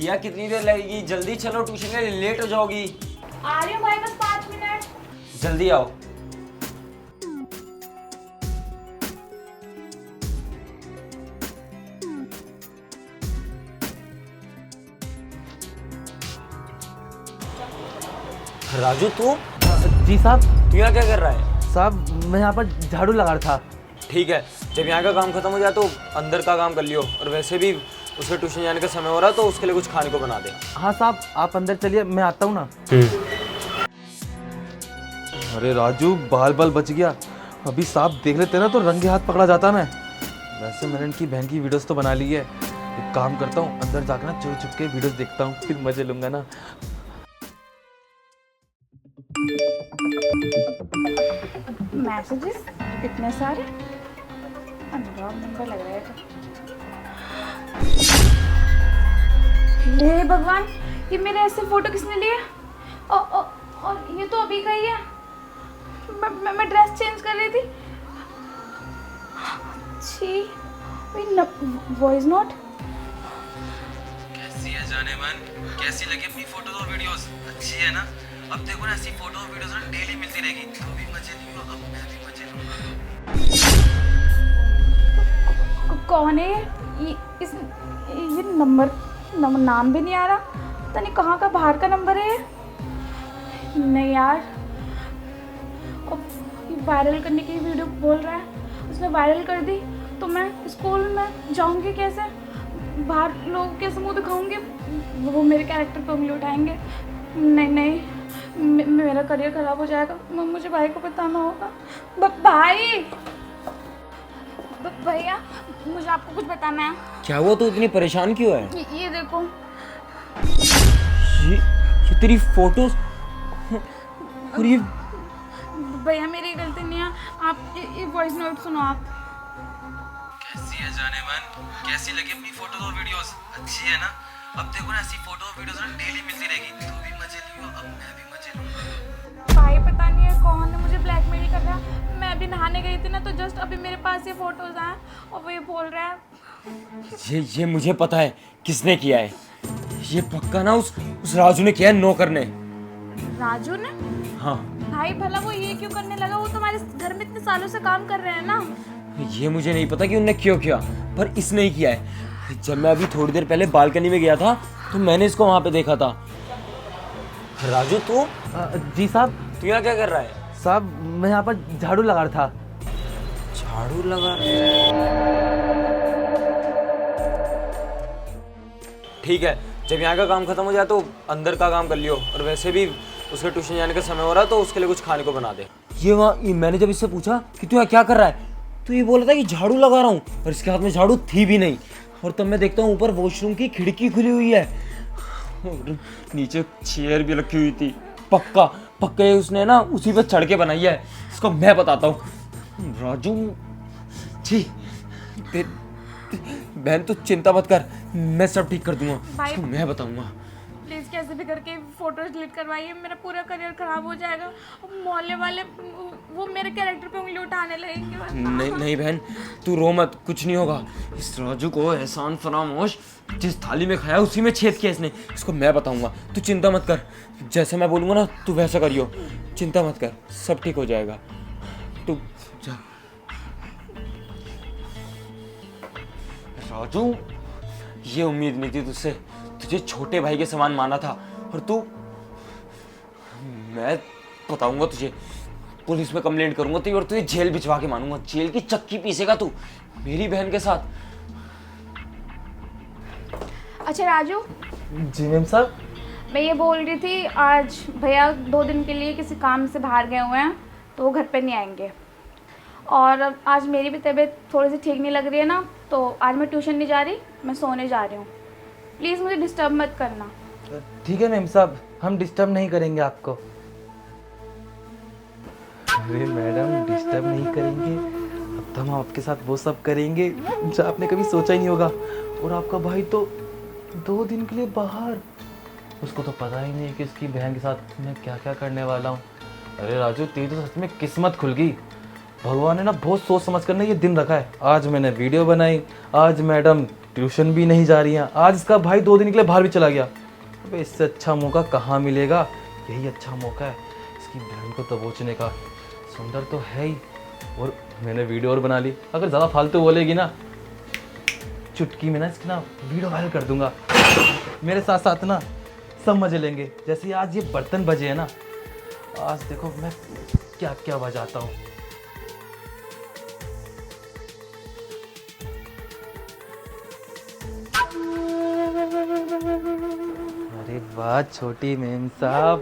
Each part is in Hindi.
भैया कितनी देर लगेगी? जल्दी चलो, ट्यूशन के लिए लेट हो जाओगी। आ रही हूँ भाई, बस 5 मिनट। जल्दी आओ। राजू तू जी साहब। तू यहाँ क्या कर रहा है? साहब मैं यहाँ पर झाड़ू लगा रहा था। ठीक है, जब यहाँ का काम खत्म हो जाए तो अंदर का काम कर लियो, और वैसे भी उसके ट्यूशन जाने का समय हो रहा है तो उसके लिए कुछ खाने को बना दे। हाँ साहब, आप अंदर चलिए, मैं आता हूँ ना। अरे राजू, बाल बाल बच गया। अभी साहब देख लेते ना तो रंगे हाथ पकड़ा जाता मैं। वैसे मैंने इनकी बहन की वीडियोस तो बना ली है। एक काम करता हूँ, अंदर जाकर ना चुप चुप के वीडियोस देखता हूँ, फिर मजे लूंगा ना। मैसेजेस इतने सारे, अनुराग नंबर लग रहा है तो। हे भगवान, ये मेरे ऐसे फोटो किसने लिए? और ये तो अभी का ही है। मैं ड्रेस चेंज कर रही थी। छी, वॉइस नोट। कैसी है जाने मन? कैसी लगी अपनी फोटोज और वीडियोस? अच्छी है ना? अब देखो ना, ऐसी फोटो और वीडियोस ना डेली मिलती रहेगी, तो भी मजे नहीं होगा, अब मैं भी मजे लूंगा। कौन है ये नंबर नाम भी नहीं आ रहा। पता नहीं कहाँ का बाहर का नंबर है। नहीं यार, अब ये वायरल करने की वीडियो बोल रहा है। उसने वायरल कर दी तो मैं स्कूल में जाऊंगी कैसे? बाहर लोग कैसे मुंह दिखाऊंगी? वो मेरे कैरेक्टर पे उंगली उठाएंगे। नहीं, मेरा करियर खराब हो जाएगा। मुझे भाई को बताना होगा। भाई, भैया, मुझे आपको कुछ बताना है। क्या हुआ? तू इतनी परेशान क्यों है? ये देखो। ये तेरी फोटोज और ये भैया, मेरी गलती नहीं है। आप ये वॉइस नोट सुनो आप। कैसी है जाने मन? कैसी लगी अपनी फोटोज और वीडियोस? अच्छी है ना? अब देखो ना, ऐसी फोटो और वीडियोस ना डेली मिलती रहेगी, तो भी मजे लियो, अब मैं भी मजे लूंगा। भाई पता नहीं है कौन है, मुझे ब्लैकमेल कर रहा है। मैं अभी नहाने गई थी ना, तो जस्ट अभी मेरे पास ये फोटोज आए और वो ये बोल रहा है। ये मुझे पता है किसने किया है। ये पक्का ना उस राजू ने किया है, नौकर ने। राजू ने? हाँ। भाई भला वो ये क्यों करने लगा? वो तुम्हारे घर में इतने सालों से काम कर रहे हैं ना। ये मुझे नहीं पता कि उनने क्यों किया, पर इसने ही किया है। जब मैं अभी थोड़ी देर पहले बालकनी में गया था तो मैंने इसको वहां पे देखा था। राजू तू जी साहब। तू यहाँ क्या कर रहा है? साहब मैं यहाँ पर झाड़ू लगा रहा था। झाड़ू लगा? ठीक है, जब यहाँ का काम खत्म हो जाए तो अंदर का काम कर लियो, और वैसे भी उसके ट्यूशन जाने का समय हो रहा है तो उसके लिए कुछ खाने को बना दे। मैंने जब इससे पूछा कि तू यहाँ क्या कर रहा है, तो ये बोल रहा था कि झाड़ू लगा रहा हूँ, और इसके हाथ में झाड़ू थी भी नहीं। और तब मैं देखता हूँ ऊपर वॉशरूम की खिड़की खुली हुई है और नीचे चेयर भी रखी हुई थी। पक्का ये उसने ना उसी पे चढ़ के बनाई है। इसको मैं बताता हूँ। राजू जी, बहन तू चिंता मत कर, मैं सब ठीक कर दूंगा। इसको मैं बताऊंगा। प्लीज कैसे भी करके फोटोज डिलीट करवाइए, मेरा पूरा करियर खराब हो जाएगा। मोहल्ले वाले वो मेरे कैरेक्टर पे उंगली उठाने लगेंगे। नहीं बहन, तू रो मत, कुछ नहीं होगा। इस राजू को एहसान फरामोश जिस थाली में खाया उसी में छेद किया इसने। इसको मैं बताऊंगा, तू चिंता मत कर। जैसे मैं बोलूंगा ना तू वैसा करियो, चिंता मत कर, सब ठीक हो जाएगा। तू जा। राजू, ये उम्मीद नहीं थी तुझसे। तुझे छोटे भाई के समान माना था, और तू, मैं बताऊंगा तुझे, पुलिस में कंप्लेंट करूंगा तुझे, और तुझे जेल भिजवा के मानूंगा। जेल की चक्की पीसेगा तू मेरी बहन के साथ। अच्छा राजू। जी मैम साहब। मैं ये बोल रही थी, आज भैया 2 दिन के लिए किसी काम से बाहर गए हुए हैं, तो वो घर पे नहीं आएंगे। और आज मेरी भी तबीयत थोड़ी सी ठीक नहीं लग रही है ना, तो आज मैं ट्यूशन नहीं जा रही, मैं सोने जा रही हूँ। प्लीज़ मुझे डिस्टर्ब मत करना। ठीक है मैम साहब, हम डिस्टर्ब नहीं करेंगे आपको। अरे मैडम, डिस्टर्ब नहीं करेंगे, अब तो हम आपके साथ वो सब करेंगे जो आपने कभी सोचा ही नहीं होगा। और आपका भाई तो 2 दिन के लिए बाहर, उसको तो पता ही नहीं कि उसकी बहन के साथ मैं क्या क्या करने वाला हूँ। अरे राजू, तेरी तो सच में किस्मत खुल गई। भगवान ने ना बहुत सोच समझ कर ना ये दिन रखा है। आज मैंने वीडियो बनाई, आज मैडम ट्यूशन भी नहीं जा रही हैं, आज इसका भाई 2 दिन के लिए बाहर भी चला गया। अबे इससे अच्छा मौका कहाँ मिलेगा, यही अच्छा मौका है इसकी बहन को दबोचने का। सुंदर तो है ही, और मैंने वीडियो और बना ली। अगर ज़्यादा फालतू बोलेगी ना, चुटकी में ना इसकी ना वीडियो वायरल कर दूंगा। मेरे साथ साथ ना सब मजे लेंगे। जैसे आज ये बर्तन बजे हैं ना, आज देखो मैं क्या क्या बजाता हूँ। अरे वाह छोटी मेम साहब,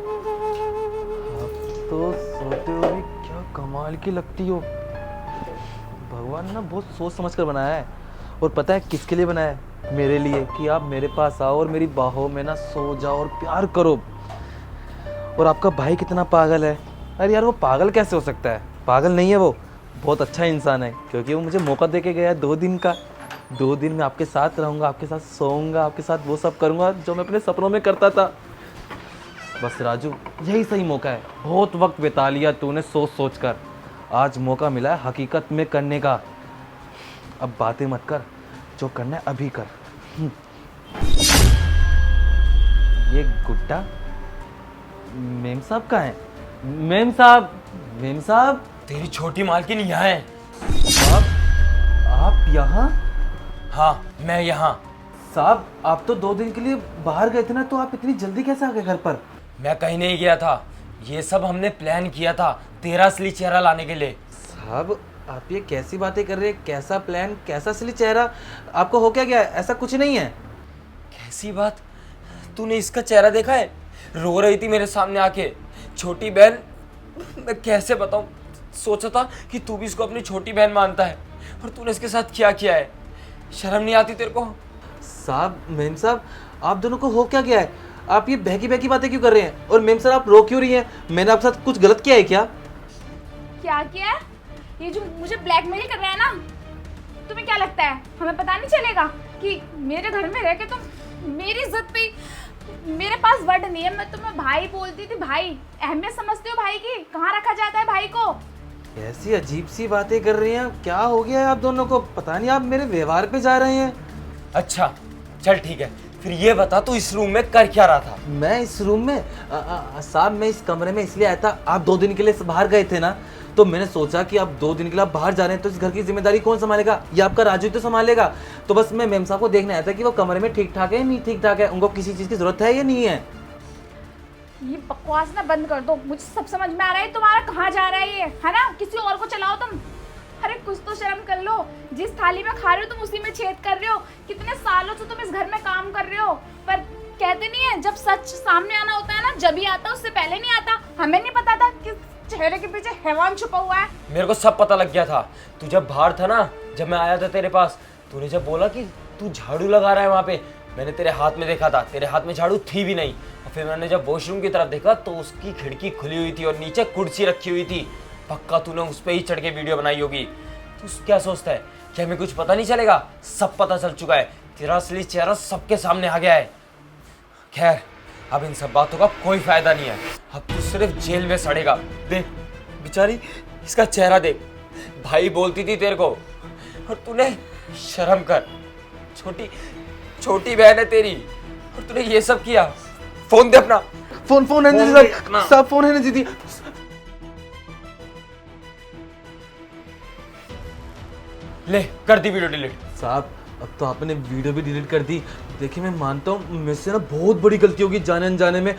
आप तो सोते हुए भी क्या कमाल की लगती हो। भगवान ने ना बहुत सोच समझ कर बनाया है, और पता है किसके लिए बनाया है? मेरे लिए, कि आप मेरे पास आओ और मेरी बाहों में ना सो जाओ और प्यार करो। और आपका भाई कितना पागल है। अरे यार वो पागल कैसे हो सकता है, पागल नहीं है वो, बहुत अच्छा इंसान है, क्योंकि वो मुझे मौका दे के गया है 2 दिन का। 2 दिन में आपके साथ रहूँगा, आपके साथ सोऊंगा, आपके साथ वो सब करूँगा जो मैं अपने सपनों में करता था। बस राजू यही सही मौका है। बहुत वक्त बिता लिया तूने सोच सोच कर, आज मौका मिला है हकीकत में करने का। अब बातें मत कर, जो करना है अभी कर। ये गुड्डा मेम साहब कहाँ है? मेम साहब, मेम साहब। तेरी छोटी मालकिन यहाँ है। आप यहाँ? हाँ मैं यहाँ। साहब आप तो 2 दिन के लिए बाहर गए थे ना, तो आप इतनी जल्दी कैसे आ गए घर पर? मैं कहीं नहीं गया था, ये सब हमने प्लान किया था तेरा असली चेहरा लाने के लिए। साहब आप ये कैसी बातें कर रहे हैं? कैसा प्लान, कैसा असली चेहरा? आपको हो क्या गया? ऐसा कुछ नहीं है। कैसी बात, तूने इसका चेहरा देखा है? रो रही थी मेरे सामने आके, छोटी बहन। मैं कैसे बताऊं, सोचा था कि तू भी इसको अपनी छोटी बहन मानता है, और तूने इसके साथ क्या किया है। शर्म नहीं आती तेरे को? साहब मेम साहब आप दोनों को हो क्या गया है? आप ये बहकी बहकी बातें क्यों कर रहे हैं? और मेम सर आप रो क्यों रही हैं? मैंने आपके साथ कुछ गलत किया है क्या? क्या किया है? ये जो मुझे ब्लैकमेल कर रहा है ना, तुम्हें क्या लगता है हमें पता नहीं चलेगा कि मेरे घर में रह के तुम मेरी इज्जत पे? मेरे पास वर्ड नहीं है, मैं तुम्हें भाई बोलती थी। भाई, अहमियत समझते हो भाई की? कहाँ रखा जाता है भाई को? ऐसी अजीब सी बातें कर रही हैं, क्या हो गया है आप दोनों को? पता नहीं आप मेरे व्यवहार पे जा रहे हैं। अच्छा चल ठीक है, फिर ये बता तू इस रूम में कर क्या रहा था? मैं इस रूम में साहब मैं इस कमरे में इसलिए आया था, आप 2 दिन के लिए बाहर गए थे ना, तो मैंने सोचा कि आप 2 दिन के लिए आप बाहर जा रहे हैं, तो इस घर की जिम्मेदारी कौन संभालेगा? ये आपका राजू तो संभालेगा। तो बस मैं मेम साहब को देखने आया था कि वो कमरे में ठीक ठाक है नहीं ठीक ठाक है, उनको किसी चीज़ की जरूरत है या नहीं है। ये बकवास ना बंद कर दो, मुझे सब समझ में आ रहा है तुम्हारा कहाँ जा रहा है ये, है ना? किसी और को चलाओ तुम। अरे कुछ तो शर्म कर लो, जिस थाली में खा रहे हो तुम उसी में छेद कर रहे हो। कितने सालों से तुम इस घर में काम कर रहे हो, पर कहते नहीं है जब सच सामने आना होता है ना, जब ही आता, उससे पहले नहीं आता। हमें नहीं पता था कि चेहरे के पीछे हैवान छुपा हुआ है। मेरे को सब पता लग गया था। तू जब बाहर था ना, जब मैं आया था तेरे पास, तूने जब बोला कि तू झाड़ू लगा रहा है वहाँ पे, मैंने तेरे हाथ में देखा था, तेरे हाथ में झाड़ू थी भी नहीं। और फिर मैंने जब वॉशरूम की तरफ देखा तो उसकी खिड़की खुली हुई थी और नीचे कुर्सी रखी हुई थी। पक्का तूने उस पर ही चढ़ के वीडियो बनाई होगी। तू क्या सोचता है कि हमें कुछ पता नहीं चलेगा? सब पता चल चुका है, तेरा असली चेहरा सबके सामने आ गया है। खैर अब इन सब बातों का कोई फायदा नहीं है, अब तू सिर्फ जेल में सड़ेगा। देख बेचारी, इसका चेहरा देख, भाई बोलती थी तेरे को, और तूने शर्म कर, छोटी बहन है तेरी, और तूने ये सब किया। फोन दे अपना। फोन है दीदी साहब, फोन है ना दीदी। ले कर दी वीडियो डिलीट। साहब अब तो आपने वीडियो भी डिलीट कर दी। देखिए मैं मानता हूँ मेरे से ना बहुत बड़ी गलती होगी जाने अनजाने में।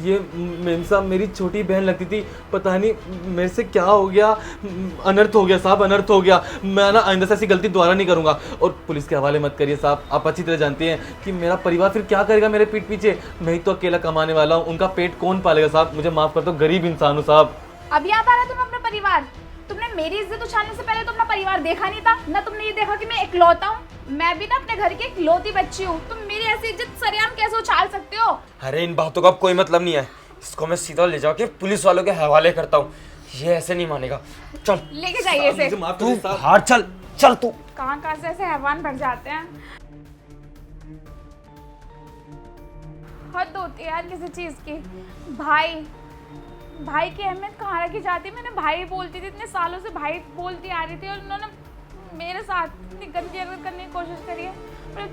ये मेम साहब मेरी छोटी बहन लगती थी, पता नहीं मेरे से क्या हो गया, अनर्थ हो गया साहब, अनर्थ हो गया। मैं ना आइंदा से ऐसी गलती दोबारा नहीं करूँगा। और पुलिस के हवाले मत करिए साहब, आप अच्छी तरह जानते हैं कि मेरा परिवार फिर क्या करेगा मेरे पीठ पीछे। मैं ही तो अकेला कमाने वाला हूँ, उनका पेट कौन पालेगा साहब? मुझे माफ़ कर दो, गरीब इंसान हूँ साहब। अब याद आ रहा तुम अपना परिवार? तुमने मेरी इज्जत उछालने से पहले तो अपना परिवार देखा नहीं था ना, तुमने ये देखा कि मैं इकलौता हूँ। मैं भी ना अपने घर की इकलौती बच्ची हूँ, तुम मेरी ऐसी इज्जत सरेआम कैसे उछाल सकते हो? अरे इन बातों का अब कोई मतलब नहीं है, इसको मैं सीधा ले जाके पुलिस वालों के हवाले करता हूँ। ये ऐसे नहीं मानेगा। चल लेके जाइए इसे। तू बाहर चल, चल तू। कहाँ से ऐसे हैवान भर जाते हैं, हद होती है यार किसी चीज की। भाई भाई की अहमियत कहाँ रखी जाती। मैंने भाई बोलती थी, इतने सालों से भाई बोलती आ रही थी, और उन्होंने मेरे साथ इतनी गंदी हरकत करने की कोशिश करी है। और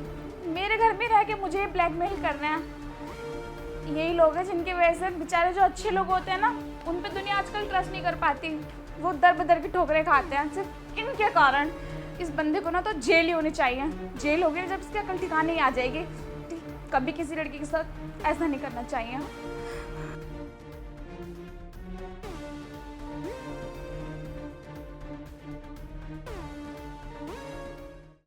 मेरे घर में रह के मुझे ब्लैकमेल कर रहे हैं। यही लोग हैं जिनकी वजह से बेचारे जो अच्छे लोग होते हैं ना, उन पे दुनिया आजकल ट्रस्ट नहीं कर पाती। वो दर बदर की ठोकरें खाते हैं सिर्फ इनके कारण। इस बंदे को ना तो जेल ही होनी चाहिए। जेल होगी जब इसकी अकल ठिकाने ही आ जाएगी। कभी किसी लड़की के साथ ऐसा नहीं करना चाहिए।